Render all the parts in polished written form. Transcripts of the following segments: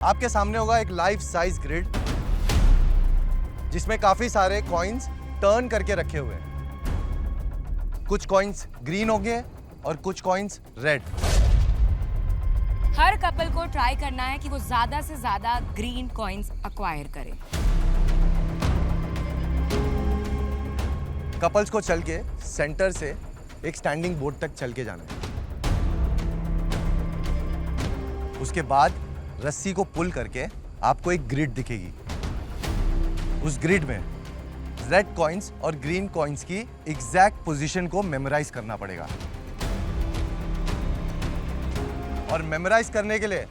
आपके सामने होगा एक लाइफ साइज ग्रिड जिसमें काफी सारे कॉइन्स टर्न करके रखे हुए हैं। कुछ कॉइन्स ग्रीन होंगे और कुछ कॉइन्स रेड। हर कपल को ट्राई करना है कि वो ज्यादा से ज्यादा ग्रीन कॉइन्स अक्वायर करे। कपल्स को चल के सेंटर से एक स्टैंडिंग बोर्ड तक चल के जाना है। उसके बाद रस्सी को पुल करके आपको एक ग्रिड दिखेगी। उस ग्रिड में रेड कॉइन्स और ग्रीन कॉइन्स की एग्जैक्ट पोजीशन को मेमोराइज करना पड़ेगा। और मेमोराइज करने के लिए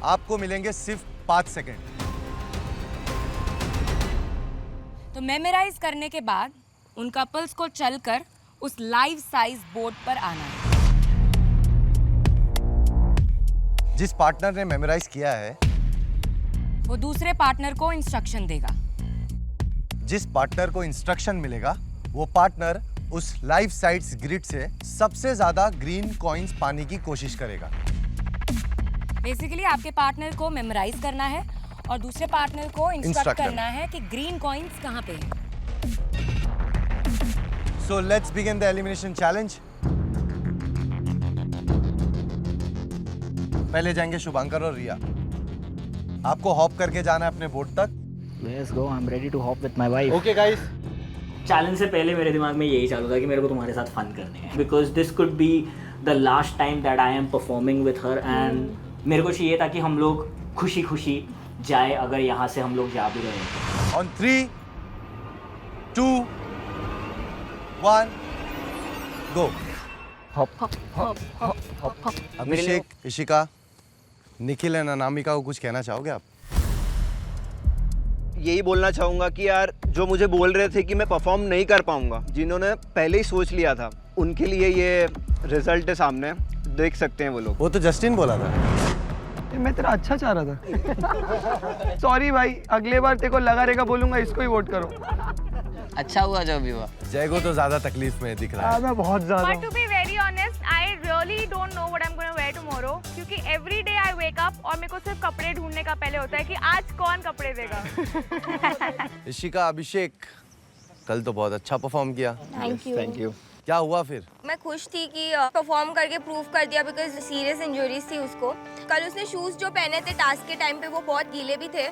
आपको मिलेंगे सिर्फ 5 सेकंड। तो मेमोराइज करने के बाद उन कपल्स को चलकर उस लाइफ साइज बोर्ड पर आना है। जिस पार्टनर ने मेमोराइज किया है वो दूसरे पार्टनर को इंस्ट्रक्शन देगा। जिस पार्टनर को इंस्ट्रक्शन मिलेगा वो पार्टनर उस लाइफ साइज ग्रिड से सबसे ज्यादा ग्रीन कॉइन्स पाने की कोशिश करेगा। बेसिकली आपके पार्टनर को मेमोराइज करना है और दूसरे पार्टनर को इंस्ट्रक्ट करना है कि ग्रीन कॉइन्स कहाँ पे हैं। So let's begin the elimination challenge. पहले जाएंगे शुभांकर और रिया। आपको हॉप करके जाना है अपने बोट तक। Let's go. I'm ready to hop with my wife. Okay guys. Challenge से पहले मेरे दिमाग में यही चालू था कि मेरे को तुम्हारे साथ फन करने हैं because this could be the last time that I am performing with her and मेरे को चाहिए था कि हम लोग खुशी खुशी जाए अगर यहाँ से हम लोग जा भी रहे। On 3, 2, 1, go. Abhishek, Ishika, Nikhil and Anamika को कुछ कहना चाहोगे आप? यही बोलना चाहूँगा कि यार जो मुझे बोल रहे थे कि मैं परफॉर्म नहीं कर पाऊँगा, जिन्होंने पहले ही सोच लिया था, उनके लिए ये रिजल्ट है सामने, देख सकते हैं वो लोग। वो तो जस्टिन बोला था। मैं तेरा अच्छा चाह रहा था। सॉरी भाई, अगले बार तेरे को लगा रहेगा बोलूंगा इसको ही वोट करो। अच्छा हुआ जो भी हुआ। जय को तो ज्यादा तकलीफ में दिख रहा है। मैं बहुत ज्यादा But to be very honest, I really don't know what I'm gonna wear tomorrow. क्योंकि every day I wake up और मेरे को सिर्फ कपड़े ढूंढने का पहले होता है कि आज कौन कपड़े देगा। इशिका, अभिषेक, कल तो बहुत अच्छा परफॉर्म किया। Thank you. क्या हुआ फिर? मैं खुश थी कि परफॉर्म करके प्रूव कर दिया बिकॉज सीरियस इंजरीज थी उसको। कल उसने शूज़ जो पहने थे टास्क के टाइम पे वो बहुत गीले भी थे,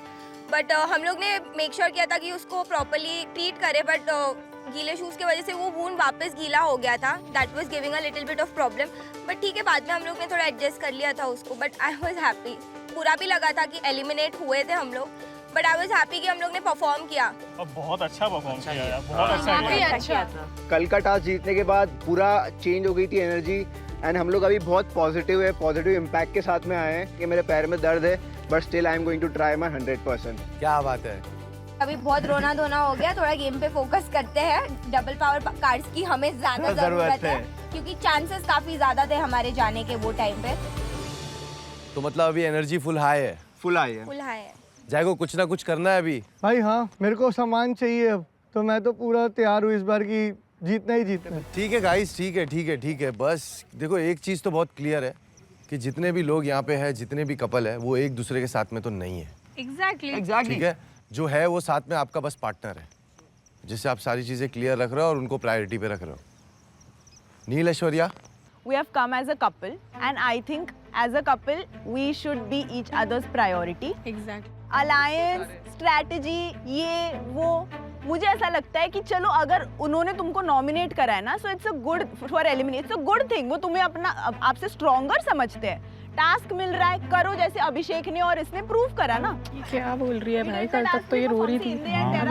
बट हम लोग ने मेक श्योर किया था कि उसको प्रॉपर्ली ट्रीट करे, बट गीले शूज़ की वजह से वो वूंड वापस गीला हो गया था। That was giving a little bit of problem, but ठीक है बाद में हम लोग ने थोड़ा एडजस्ट कर लिया था उसको। But I was happy. बुरा भी लगा था कि एलिमिनेट हुए थे हम लोग, बट आई वाज हैप्पी कि हम लोग ने परफॉर्म किया। बहुत अच्छा परफॉर्म किया यार, बहुत अच्छा किया। कल का टास्क जीतने के बाद पूरा चेंज हो गई थी एनर्जी, एंड हम लोग अभी बहुत पॉजिटिव है, पॉजिटिव इम्पैक्ट के साथ में आए हैं कि मेरे पैर में दर्द है, but still I am going to try my 100%। क्या बात है। अभी बहुत रोना धोना हो गया, थोड़ा गेम पे फोकस करते हैं। डबल पावर कार्ड्स की हमें ज्यादा जरूरत है क्योंकि चांसेस काफी ज्यादा थे हमारे जाने के वो टाइम पे। तो मतलब अभी एनर्जी फुल हाई है। फुल आई है। फुल हाई है। जय को कुछ ना कुछ करना है अभी। भाई। हाँ, मेरे को सामान चाहिए अब, तो मैं तो पूरा तैयार हूँ इस बार की जीतना ही जीतना है। ठीक है गाइस, ठीक है ठीक है ठीक है। बस देखो एक चीज़ तो बहुत क्लियर है कि जितने भी लोग यहाँ पे हैं, जितने भी कपल है, वो एक दूसरे के साथ में तो नहीं है। Exactly. ठीक है, जो है वो साथ में आपका बस पार्टनर है, जिससे आप सारी चीज़ें क्लियर रख रहे हो और उनको प्रायोरिटी पे रख रहे हो। नील, Aishwarya, We have come as a couple, and I think as a couple we should be each other's priority. Exactly. Alliance, strategy, ये वो मुझे ऐसा लगता है कि चलो अगर उन्होंने तुमको नॉमिनेट करा है ना, so it's a good for eliminate, it's a good thing. वो तुम्हें अपना आपसे स्ट्रॉन्गर समझते हैं। टास्क मिल रहा है, करो जैसे अभिषेक ने और इसने प्रूव करा ना। क्या बोल रही है भाई, कल तक तो ये रो रही थी,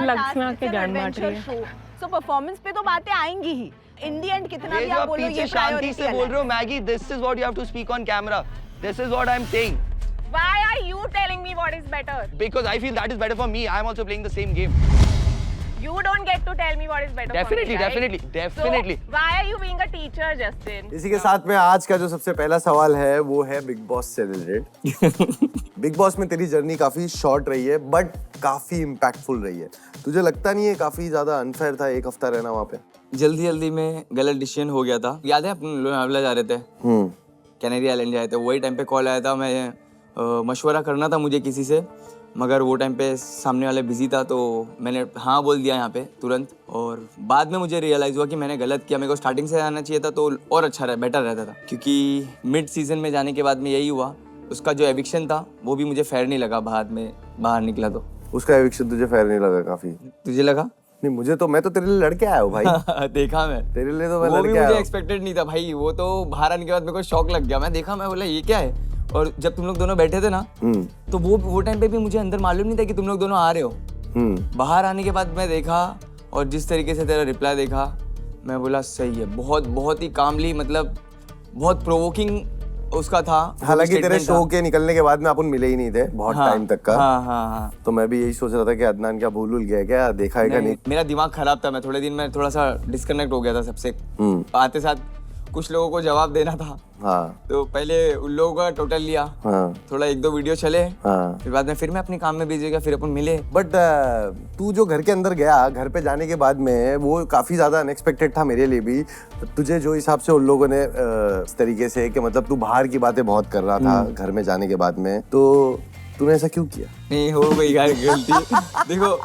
लक्ष्मी आके ज्ञान बांट रही है। सो परफॉर्मेंस पे तो बातें आएंगी ही। इन दी एंड कितना भी ये जो आप आप बोलो पीछे ये शांति से बोल रहे हो Maggie, this is what you have to speak on camera, this is what I am saying, Why are you telling me what is better? Because I feel that is better for me, I am also playing the same game. You don't get to tell me what is better Definitely, for me, right? definitely. So, why are you being a teacher, Justin? इसी के साथ में आज का जो सबसे पहला सवाल है वो है बिग बॉस से रिलेटेड। बिग बॉस में तेरी जर्नी काफी शॉर्ट रही है बट काफी इम्पैक्टफुल रही है। तुझे लगता नहीं है काफी ज्यादा अनफेयर था एक हफ्ता रहना वहाँ पे? जल्दी में गलत डिसीजन हो गया था। याद है अपन लोनावला जा रहे थे, कैनेरी आइलैंड जाए थे, वही टाइम पे कॉल आया था, मैं मशवरा करना था मुझे किसी से, मगर वो टाइम पे सामने वाले बिजी था तो मैंने हाँ बोल दिया यहाँ पे तुरंत। और बाद में मुझे रियलाइज़ हुआ कि मैंने गलत किया, मेरे को स्टार्टिंग से आना चाहिए था तो और अच्छा बेटर रहता था, क्योंकि मिड सीजन में जाने के बाद में यही हुआ। उसका जो एविक्शन था वो भी मुझे फेयर नहीं लगा, बाद में बाहर निकला तो। उसका एविक्शन तुझे फेयर नहीं लगा? काफी तुझे लगा? नहीं, मुझे तो, मैं तो तेरे लिए लड़के आया हूँ भाई। देखा मैं तेरे लिए तो मैं वो भी लड़के आया मुझे हूँ। एक्सपेक्टेड नहीं था भाई, वो तो बाहर आने के बाद मेरे को शौक लग गया। मैं देखा, मैं बोला ये क्या है। और जब तुम लोग दोनों बैठे थे ना तो वो टाइम पे भी मुझे अंदर मालूम नहीं था कि तुम लोग दोनों आ रहे हो। बाहर आने के बाद मैं देखा और जिस तरीके से तेरा रिप्लाई देखा, मैं बोला सही है। बहुत बहुत ही कामली, मतलब बहुत प्रोवोकिंग उसका था। हालांकि तेरे शो के निकलने के बाद में अपन मिले ही नहीं थे बहुत टाइम तक का। हाँ। तो मैं भी यही सोच रहा था कि अदनान क्या भूल गया क्या, देखा है क्या नहीं। मेरा दिमाग खराब था, मैं थोड़े दिन में थोड़ा सा डिस्कनेक्ट हो गया था सबसे। आते साथ कुछ लोगों को जवाब देना था। हाँ। तो पहले उन लोगों का टोटल लिया। हाँ। थोड़ा 1-2 वीडियो चले। हाँ। फिर बाद में फिर मैं अपने काम में बिजी हो गया, फिर अपन मिले। बट तू जो घर के अंदर गया, घर पे जाने के बाद में वो काफी ज्यादा अनएक्सपेक्टेड था मेरे लिए भी। तुझे जो हिसाब से उन लोगों ने इस तरीके से कि मतलब तू बाहर की बातें बहुत कर रहा था घर में जाने के बाद में, तो तूने ऐसा क्यों किया? नहीं, हो गई गलती। देखो,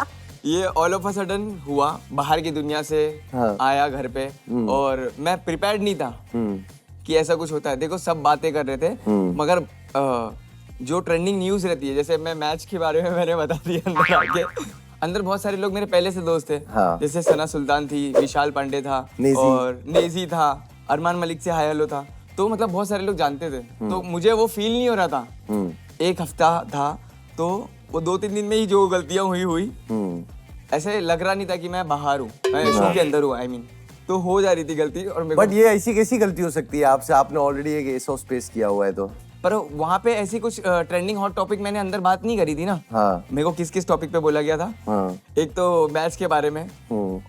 ये ऑल ऑफ अ सडन हुआ, बाहर की दुनिया से आया घर पे और मैं प्रिपेयर्ड नहीं था कि ऐसा कुछ होता है। देखो, सब बातें कर रहे थे, मगर जो ट्रेंडिंग न्यूज रहती है, जैसे मैं मैच के बारे में मैंने बता दिया अंदर आके, अंदर बहुत सारे लोग मेरे पहले से दोस्त थे। जैसे सना सुल्तान थी, विशाल पांडे था और नेजी था, अरमान मलिक से हाय हेलो था। तो मतलब बहुत सारे लोग जानते थे। तो मुझे वो फील नहीं हो रहा था। 1 हफ्ता था तो वो 2-3 दिन में ही जो गलतियां हुई ऐसे लग रहा नहीं था कि मैं बाहर हूँ, मैं शो के अंदर हूँ। आई मीन, तो हो जा रही थी गलती। और बट ये ऐसी कैसी गलती हो सकती है आपसे? आपने ऑलरेडी एक एस ऑफ स्पेस किया हुआ है तो। पर वहाँ पे ऐसी कुछ ट्रेंडिंग हॉट टॉपिक मैंने अंदर बात नहीं करी थी ना। हाँ। मेरे को किस किस टॉपिक पे बोला गया था। हाँ। एक तो मैच के बारे में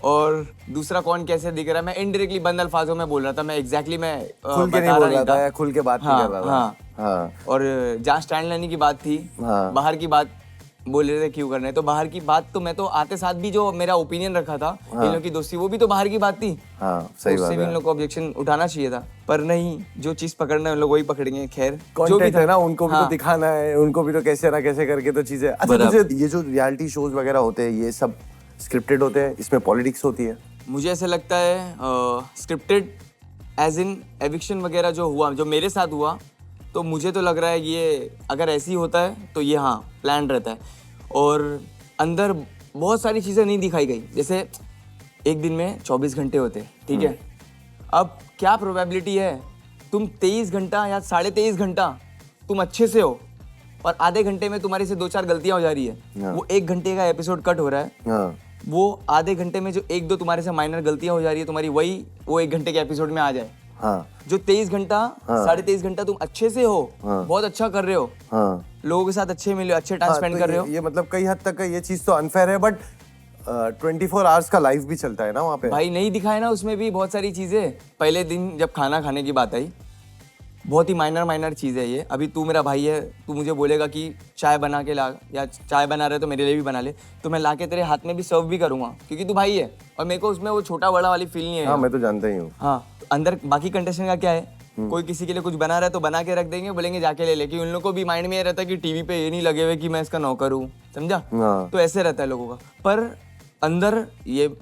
और दूसरा कौन कैसे दिख रहा है। मैं इनडायरेक्टली बंद अल्फाजों में बोल रहा था। मैं एग्जैक्टली मैं खुल के नहीं बोल रहा था, खुल के बात नहीं कर रहा था। हाँ। और जहाँ स्टैंड लेने की बात थी, बाहर की बात बोल रहे थे क्यों करना है, तो बाहर की बात तो मैं तो आते साथ भी जो मेरा ओपिनियन रखा था इन लोगों की दोस्ती, वो भी तो बाहर की बात थी। हाँ, सही बात है। उससे भी इन लोगों को ऑब्जेक्शन उठाना चाहिए था, पर नहीं, जो चीज पकड़ना है उन लोग वही पकड़ेंगे। खैर, जो भी था ना, उनको भी तो दिखाना है, उनको भी तो कैसे ना कैसे करके तो चीजें। अच्छा, तुझे ये जो रियलिटी शोज वगैरह होते हैं, ये सब स्क्रिप्टेड होते हैं? इसमें पॉलिटिक्स होती है? मुझे ऐसा लगता है स्क्रिप्टेड एज इन एविक्शन वगैरह जो हुआ, जो मेरे साथ हुआ, तो मुझे तो लग रहा है ये अगर ऐसे ही होता है तो ये हाँ प्लान रहता है। और अंदर बहुत सारी चीज़ें नहीं दिखाई गई। जैसे एक दिन में 24 घंटे होते, ठीक है। अब क्या प्रोबेबिलिटी है तुम 23 घंटा या 23.5 घंटा तुम अच्छे से हो और आधे घंटे में तुम्हारी से 2-4 गलतियां हो जा रही है। वो 1 घंटे का एपिसोड कट हो रहा है, वो आधे घंटे में जो 1-2 तुम्हारे से माइनर गलतियां हो जा रही है तुम्हारी, वही वो 1 घंटे के एपिसोड में आ जाए। जो 23 घंटा 23.5 घंटा तुम अच्छे से हो, बहुत अच्छा कर रहे हो, लोगों के साथ अच्छे मिले, अच्छे टाइम स्पेंड कर रहे हो। ये मतलब कई हद तक ये चीज तो अनफेयर है, बट 24 आवर्स का लाइव भी चलता है ना वहाँ पे। भाई नहीं दिखाया ना उसमें भी बहुत सारी चीजें। पहले दिन जब खाना खाने की बात आई, बहुत ही माइनर चीज़ है ये। अभी तू मेरा भाई है, तू मुझे बोलेगा कि चाय बना के ला, या चाय बना रहे तो मेरे लिए भी बना ले, तो मैं ला के तेरे हाथ में भी सर्व भी करूँगा, क्योंकि तू भाई है। और मेरे को उसमें वो छोटा बड़ा वाली फील नहीं है। हाँ, मैं तो जानता ही हूँ। हाँ, अंदर बाकी कंटेस्टेंट का क्या है, कोई किसी के लिए कुछ बना रहा है तो बना के रख देंगे, बोलेंगे जाके ले लेकिन उन लोगों को भी माइंड में ये रहता है कि टीवी पे ये नहीं लगे हुए कि मैं इसका नौकर हूँ, समझा। तो ऐसे रहता है लोगों का। पर अंदर ये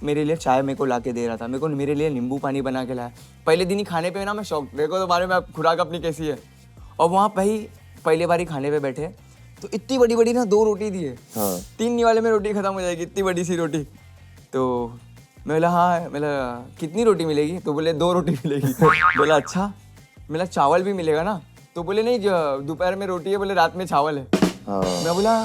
मेरे लिए चाय मेरे को ला के दे रहा था, मेरे लिए नींबू पानी बना के लाया। पहले दिन ही खाने पे ना मैं शौक, देखो तो बारे में खुराक अपनी कैसी है। और वहाँ पहले बार ही खाने पे बैठे तो इतनी बड़ी बड़ी ना 2 रोटी दी है। 3 वाले में रोटी खत्म हो जाएगी, इतनी बड़ी सी रोटी। तो मैं बोला हाँ, मेरा कितनी रोटी मिलेगी? तो बोले 2 रोटी मिलेगी। बोला अच्छा, मेरा चावल भी मिलेगा ना? तो बोले नहीं, दोपहर में रोटी है, बोले रात में चावल है। मैं बोला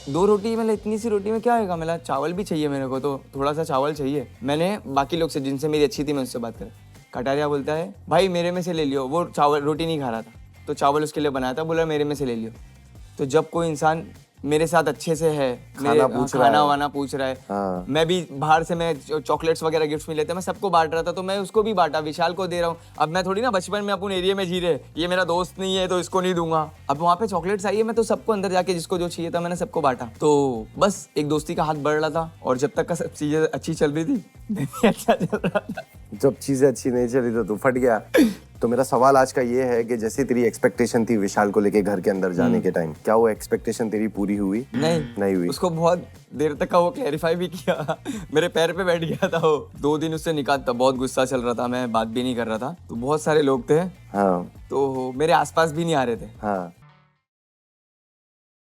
2 रोटी, मतलब इतनी सी रोटी में क्या आएगा? मेरा चावल भी चाहिए मेरे को, तो थोड़ा सा चावल चाहिए। मैंने बाकी लोग से, जिनसे मेरी अच्छी थी, मैं उससे बात कर, कटारिया बोलता है भाई मेरे में से ले लियो। वो चावल रोटी नहीं खा रहा था तो चावल उसके लिए बनाया था, बोला मेरे में से ले लियो। तो जब कोई इंसान मेरे साथ अच्छे से है, खाना वाना पूछ रहा है, मैं भी बाहर से मैं चॉकलेट्स वगैरह गिफ्ट्स मिले थे, मैं सबको बांट रहा था, तो मैं उसको भी बांटा, विशाल को दे रहा हूँ। अब मैं थोड़ी ना बचपन में अपन एरिया में जी रहे, ये मेरा दोस्त नहीं है तो इसको नहीं दूंगा। अब वहाँ पे चॉकलेट्स आई है, मैं तो सबको अंदर जाके जिसको जो चाहिए था मैंने सबको बांटा। तो बस एक दोस्ती का हाथ बढ़ रहा था, और जब तक का सब चीजें अच्छी चल रही थी, अच्छा चल रहा था। जब चीजें अच्छी नहीं चली तो तू फट गया। तो मेरा सवाल आज का ये है कि जैसे तेरी एक्सपेक्टेशन थी विशाल को लेके घर के अंदर जाने के टाइम, क्या वो एक्सपेक्टेशन तेरी पूरी हुई? नहीं हुई। उसको बहुत देर तक का वो क्लैरिफाई भी किया मेरे पैर पे बैठ गया था वो। 2 दिन उससे निकाल था, बहुत गुस्सा चल रहा था, मैं बात भी नहीं कर रहा था, तो बहुत सारे लोग थे। हाँ तो मेरे आसपास भी नहीं आ रहे थे। हाँ